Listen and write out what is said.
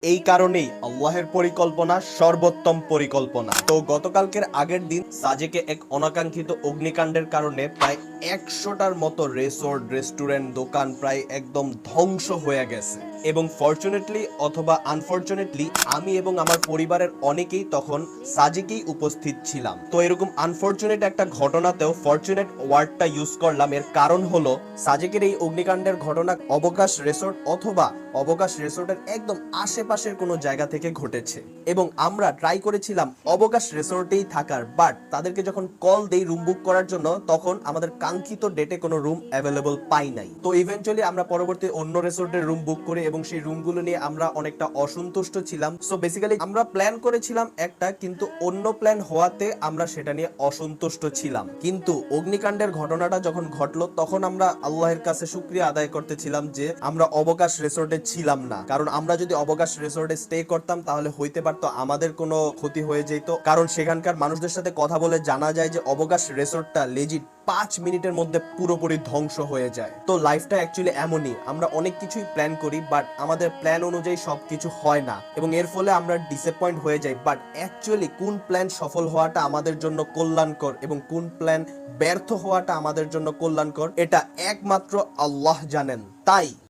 এই কারণেই আল্লাহের পরিকল্পনা সর্বোত্তম পরিকল্পনা। তো গতকালকের আগের দিন সাজেকে এক অনাকাঙ্ক্ষিত অগ্নিকাণ্ডের কারণে প্রায় 100টার মতো রিসোর্ট, রেস্টুরেন্ট, দোকান প্রায় একদম ধ্বংস হয়ে গেছে। এবং ফরচুনেটলি অথবা আনফরচুনেটলি আমি এবং আমার পরিবারের অনেকেই তখন সাজেকেই উপস্থিত ছিলাম। তো এরকম আনফরচুনেট একটা ঘটনাতেও ফরচুনেট ওয়ার্ডটা ইউজ করলাম। এর কারণ হলো সাজেকের এই অগ্নিকাণ্ডের ঘটনা অবকাশ রিসোর্ট অথবা অবকাশ রিসোর্টের একদম আশেপাশের কোনো জায়গা থেকে ঘটেছে এবং আমরা ট্রাই করেছিলাম অবকাশ রিসোর্টেই থাকার, বাট তাদেরকে যখন কল দেই রুম বুক করার জন্য তখন আমাদের কাঙ্ক্ষিত ডেটে কোনো রুম অ্যাভেলেবল পাই নাই। তো ইভেন্চুয়ালি আমরা পরবর্তী অন্য রিসোর্টের রুম বুক করি এবং সেই রুমগুলো নিয়ে আমরা অনেকটা অসন্তুষ্ট ছিলাম। সো বেসিক্যালি আমরা প্ল্যান করেছিলাম একটা, কিন্তু অন্য প্ল্যান হওয়াতে আমরা সেটা নিয়ে অসন্তুষ্ট ছিলাম। কিন্তু অগ্নিকাণ্ডের ঘটনাটা যখন ঘটলো তখন আমরা আল্লাহর কাছে শুকরিয়া আদায় করতেছিলাম যে আমরা অবকাশ রিসোর্টে ছিলাম না। কারণ আমরা যদি অবকাশ রিসোর্টে স্টে করতাম তাহলে হইতে পারতো আমাদের কোনো ক্ষতি হয়ে যেত। কারণ সেখানকার মানুষদের সাথে কথা বলে জানা যায় যে অবকাশ রিসোর্টটা লেজিট 5 মিনিটের মধ্যে পুরোপুরি ধ্বংস হয়ে যায়। তো লাইফটা অ্যাকচুয়ালি এমনই, আমরা অনেক কিছুই প্ল্যান করি বাট আমাদের প্ল্যান অনুযায়ী সবকিছু হয় না এবং এর ফলে আমরা ডিসঅ্যাপয়েন্ট হয়ে যাই। বাট অ্যাকচুয়ালি কোন প্ল্যান সফল হওয়াটা আমাদের জন্য কল্যাণকর এবং কোন প্ল্যান ব্যর্থ হওয়াটা আমাদের জন্য কল্যাণকর, এটা একমাত্র আল্লাহ জানেন। তাই